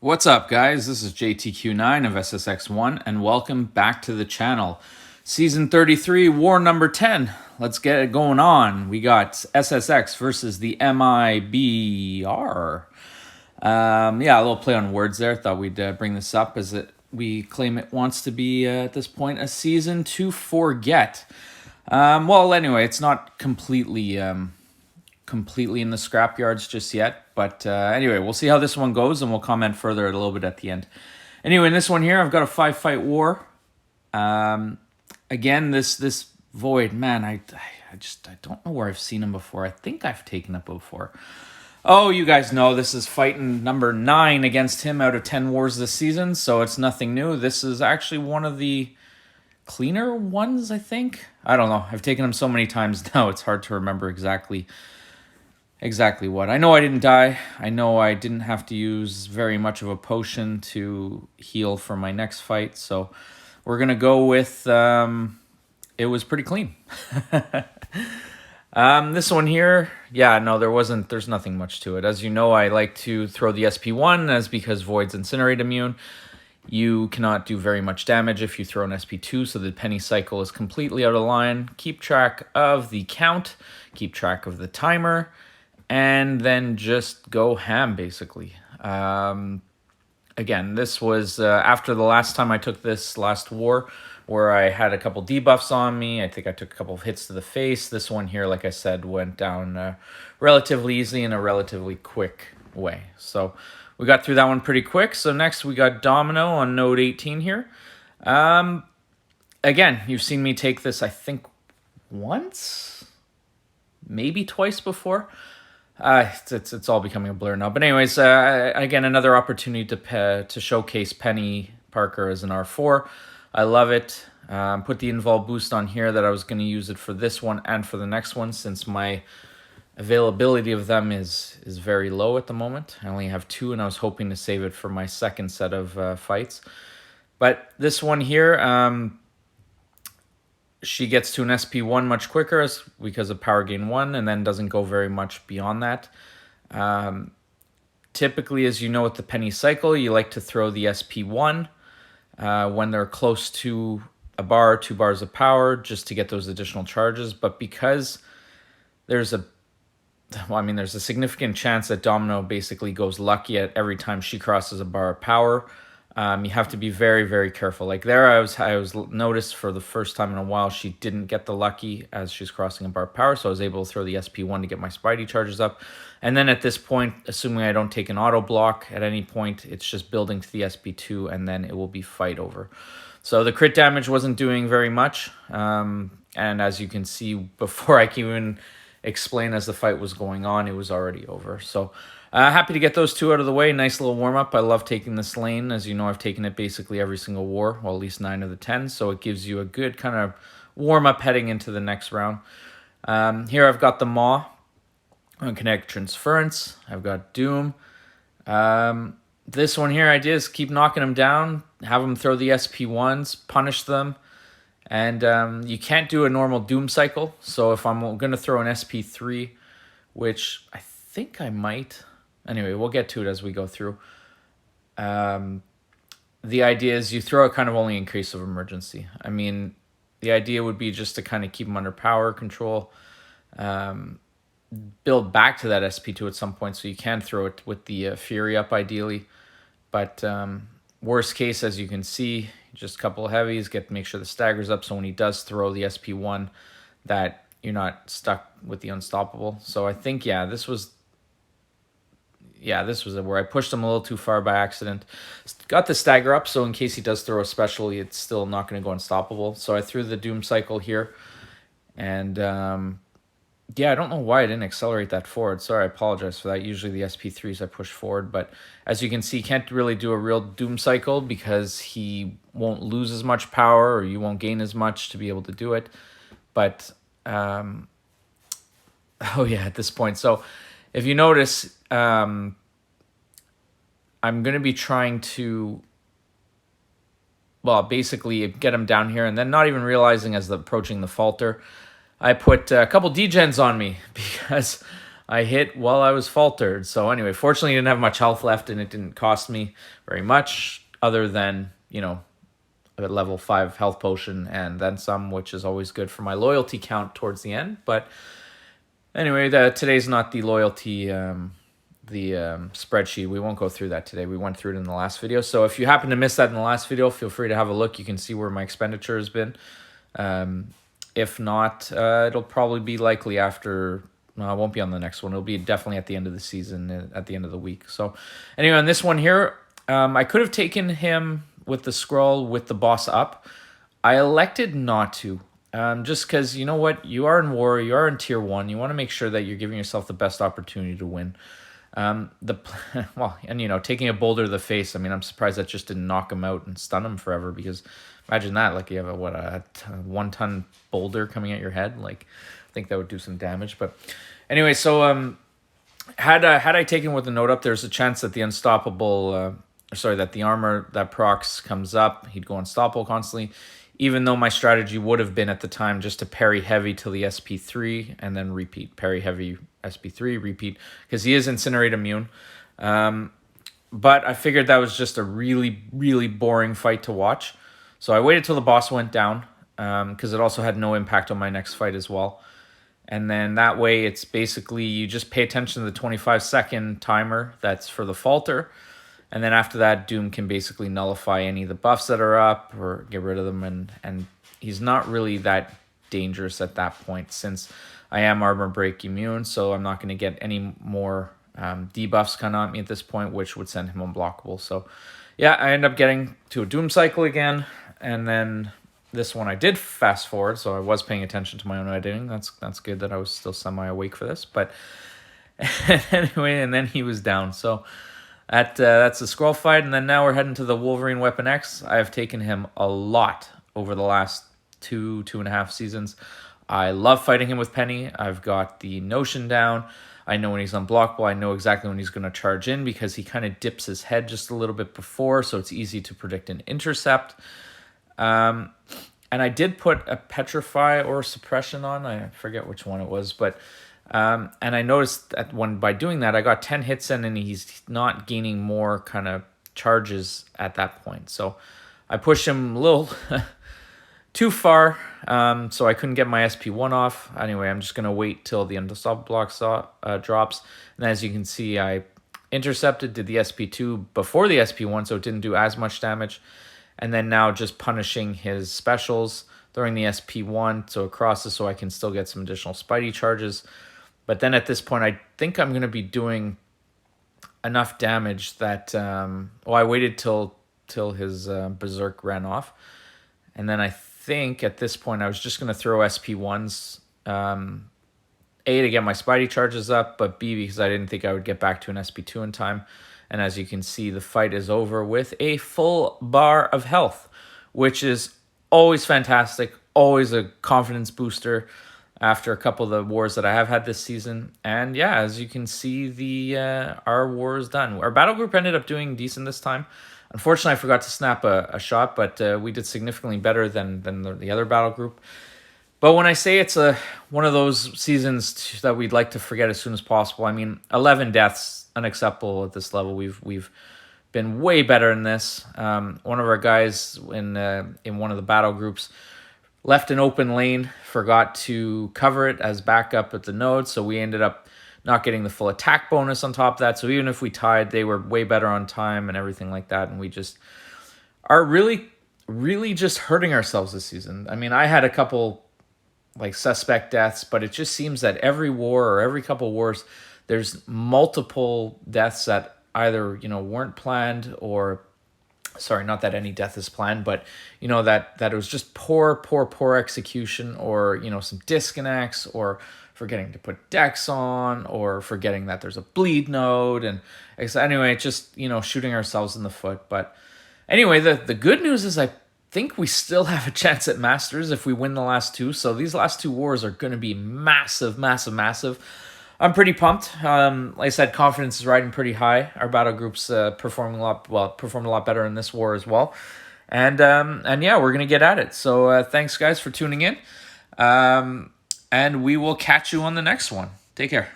What's up, guys? This is JTQ9 of SSX-1, and welcome back to the channel. Season 33, War number 10. Let's get it going on. We got SSX versus the MIBR. Yeah, a little play on words there. Thought we'd bring this up as we claim it wants to be, at this point, a season to forget. Well, anyway, it's not completely in the scrapyards just yet. But anyway, we'll see how this one goes, and we'll comment further a little bit at the end. Anyway, in this one here, I've got a 5-fight war. Again, this Void, man, I don't know where I've seen him before. I think I've taken it before. Oh, you guys know this is fighting number 9 against him out of 10 wars this season, so it's nothing new. This is actually one of the cleaner ones, I think. I don't know. I've taken him so many times now, it's hard to remember exactly what. I know I didn't die. I know I didn't have to use very much of a potion to heal for my next fight, so we're going to go with it was pretty clean. This one here, yeah, no, there's nothing much to it. As you know, I like to throw the SP1 as because Void's Incinerate immune. You cannot do very much damage if you throw an SP2, so the Peni cycle is completely out of line. Keep track of the count, keep track of the timer, and then just go ham, basically. Again, this was after the last time I took this last war, where I had a couple debuffs on me. I think I took a couple of hits to the face. This one here, like I said, went down relatively easily in a relatively quick way. So we got through that one pretty quick. So next we got Domino on node 18 here. Again, you've seen me take this, I think, once, maybe twice before. It's all becoming a blur now. But anyways, again, another opportunity to showcase Peni Parker as an R4. I love it. Put the Invol boost on here that I was going to use it for this one and for the next one, since my availability of them is very low at the moment. I only have 2, and I was hoping to save it for my second set of fights. But this one here, she gets to an SP1 much quicker because of power gain 1, and then doesn't go very much beyond that. Typically, as you know, with the Peni cycle, you like to throw the SP1 when they're close to a bar, 2 bars of power, just to get those additional charges. But because there's a significant chance that Domino basically goes lucky at every time she crosses a bar of power, you have to be very, very careful. Like there, I was noticed for the first time in a while, she didn't get the lucky as she's crossing a bar of power, so I was able to throw the SP1 to get my Spidey charges up. And then at this point, assuming I don't take an auto block at any point, it's just building to the SP2, and then it will be fight over. So the crit damage wasn't doing very much, and as you can see, before I can even explain as the fight was going on, it was already over. So happy to get those 2 out of the way. Nice little warm-up. I love taking this lane. As you know, I've taken it basically every single war, well, at least 9 of the 10, so it gives you a good kind of warm-up heading into the next round. Here I've got the Maw on Kinetic Transference. I've got Doom. This one here, I just keep knocking them down, have them throw the SP1s, punish them, and you can't do a normal Doom cycle. So if I'm going to throw an SP3, which I think I might... Anyway, we'll get to it as we go through. The idea is you throw it kind of only in case of emergency. I mean, the idea would be just to kind of keep them under power control, build back to that SP2 at some point, so you can throw it with the Fury up ideally. But worst case, as you can see, just a couple of heavies, make sure the stagger's up, so when he does throw the SP1, that you're not stuck with the unstoppable. So I think, this was where I pushed him a little too far by accident. Got the stagger up, so in case he does throw a special, it's still not going to go unstoppable. So I threw the Doom cycle here, and I don't know why I didn't accelerate that forward. Sorry, I apologize for that. Usually the SP3s I push forward, but as you can see, can't really do a real Doom cycle because he won't lose as much power, or you won't gain as much to be able to do it. But at this point, so if you notice, I'm going to be trying to, basically get him down here, and then not even realizing as approaching the falter, I put a couple degens on me because I hit while I was faltered. So anyway, fortunately, I didn't have much health left, and it didn't cost me very much, other than, you know, a level 5 health potion and then some, which is always good for my loyalty count towards the end. But anyway, today's not the loyalty spreadsheet. We won't go through that today. We went through it in the last video. So if you happen to miss that in the last video, feel free to have a look. You can see where my expenditure has been. If not, it'll probably be likely after. No, it won't be on the next one. It'll be definitely at the end of the season, at the end of the week. So anyway, on this one here, I could have taken him with the scroll with the boss up. I elected not to. Just because, you know what, you are in war, you are in tier 1, you want to make sure that you're giving yourself the best opportunity to win. Well, and you know, taking a boulder to the face, I mean, I'm surprised that just didn't knock him out and stun him forever, because imagine that, like you have a 1-ton boulder coming at your head, like I think that would do some damage. But anyway, so had I taken with the note up, there's a chance that the unstoppable, that the armor that procs comes up, he'd go unstoppable constantly, even though my strategy would have been at the time just to parry heavy till the SP3 and then repeat. Parry heavy, SP3, repeat, because he is Incinerate immune. But I figured that was just a really, really boring fight to watch. So I waited till the boss went down, because it also had no impact on my next fight as well. And then that way it's basically you just pay attention to the 25-second timer that's for the falter. And then after that, Doom can basically nullify any of the buffs that are up or get rid of them. And he's not really that dangerous at that point, since I am armor break immune. So I'm not going to get any more debuffs kind of at me at this point, which would send him unblockable. So yeah, I end up getting to a Doom cycle again. And then this one I did fast forward, so I was paying attention to my own editing. That's good that I was still semi-awake for this. But anyway, and then he was down. So that's the scroll fight, and then now we're heading to the Wolverine Weapon X. I have taken him a lot over the last 2.5 seasons. I love fighting him with Peni. I've got the notion down. I know when he's unblockable. I know exactly when he's going to charge in, because he kind of dips his head just a little bit before, so it's easy to predict an intercept. And I did put a Petrify or Suppression on. I forget which one it was, but and I noticed that by doing that, I got 10 hits in, and he's not gaining more kind of charges at that point. So I pushed him a little too far, so I couldn't get my SP1 off. Anyway, I'm just going to wait till the unstoppable block drops. And as you can see, I intercepted, did the SP2 before the SP1, so it didn't do as much damage. And then now just punishing his specials, throwing the SP1 so it crosses, so I can still get some additional Spidey charges. But then at this point, I think I'm going to be doing enough damage that... I waited till his Berserk ran off. And then I think at this point, I was just going to throw SP1s. A, to get my Spidey charges up, but B, because I didn't think I would get back to an SP2 in time. And as you can see, the fight is over with a full bar of health, which is always fantastic, always a confidence booster after a couple of the wars that I have had this season. And yeah, as you can see, our war is done. Our battle group ended up doing decent this time. Unfortunately, I forgot to snap a shot, but we did significantly better than the other battle group. But when I say it's one of those seasons that we'd like to forget as soon as possible, I mean, 11 deaths, unacceptable at this level. We've been way better in this. One of our guys in one of the battle groups left an open lane, forgot to cover it as backup at the node, so we ended up not getting the full attack bonus on top of that. So even if we tied, they were way better on time and everything like that, and we just are really, really just hurting ourselves this season. I mean, I had a couple like suspect deaths, but it just seems that every war or every couple wars, there's multiple deaths that either, weren't planned, or sorry, not that any death is planned, but that it was just poor execution, or some disconnects, or forgetting to put decks on, or forgetting that there's a bleed node, and anyway, just shooting ourselves in the foot. But anyway, the good news is I think we still have a chance at Masters if we win the last two. So these last two wars are going to be massive. I'm pretty pumped. Like I said, confidence is riding pretty high. Our battle group's performed a lot better in this war as well. And yeah, we're going to get at it. So thanks, guys, for tuning in. And we will catch you on the next one. Take care.